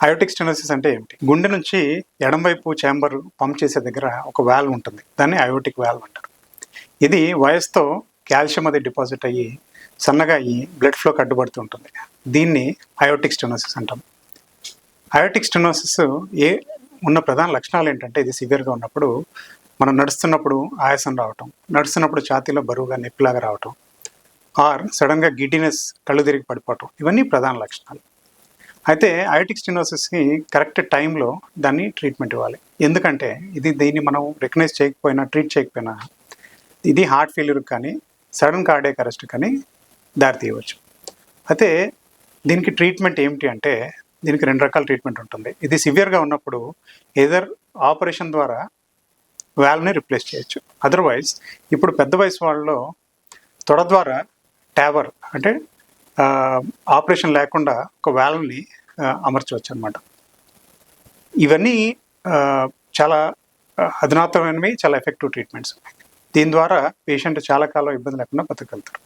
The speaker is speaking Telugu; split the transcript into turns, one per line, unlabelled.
అయోటిక్ స్టెనోసిస్ అంటే ఏమిటి? గుండె నుంచి ఎడమ వైపు ఛాంబర్ పంప్ చేసే దగ్గర ఒక వాల్వ్ ఉంటుంది. దాన్ని అయోటిక్ వాల్వ్ అంటారు. ఇది వయసుతో కాల్షియం అది డిపాజిట్ అయ్యి సన్నగా అయ్యి బ్లడ్ ఫ్లోకి అడ్డుపడుతూ ఉంటుంది. దీన్ని అయోటిక్ స్టెనోసిస్ అంటాం. అయోటిక్ స్టెనోసిస్ ఉన్న ప్రధాన లక్షణాలు ఏంటంటే, ఇది సివియర్గా ఉన్నప్పుడు మనం నడుస్తున్నప్పుడు ఆయాసం రావటం, నడుస్తున్నప్పుడు ఛాతీలో బరువుగా నొప్పిలాగా రావటం, ఆర్ సడన్గా గిడ్డినెస్, కళ్ళు తిరిగి పడిపోవటం, ఇవన్నీ ప్రధాన లక్షణాలు. అయితే అయోటిక్ స్టెనోసిస్కి కరెక్ట్ టైంలో దాన్ని ట్రీట్మెంట్ ఇవ్వాలి. ఎందుకంటే దీన్ని మనం రికగ్నైజ్ చేయకపోయినా, ట్రీట్ చేయకపోయినా ఇది హార్ట్ ఫెయిల్యూర్ కానీ సడన్ కార్డియాక్ అరెస్ట్ కానీ దారితీయవచ్చు. అయితే దీనికి ట్రీట్మెంట్ ఏమిటి అంటే, దీనికి 2 రకాల ట్రీట్మెంట్ ఉంటుంది. ఇది సివియర్గా ఉన్నప్పుడు ఏదర్ ఆపరేషన్ ద్వారా వాల్వ్ని రిప్లేస్ చేయొచ్చు. అదర్వైజ్ ఇప్పుడు పెద్ద వయసు వాళ్ళలో తొడ ద్వారా ట్యావర్ అంటే ఆపరేషన్ లేకుండా ఒక వాల్వ్ని అమర్చవచ్చు అనమాట. ఇవన్నీ చాలా అధునాతనమైనవి, చాలా ఎఫెక్టివ్ ట్రీట్మెంట్స్. దీని ద్వారా పేషెంట్ చాలా కాలం ఇబ్బంది లేకుండా బతకగలుగుతారు.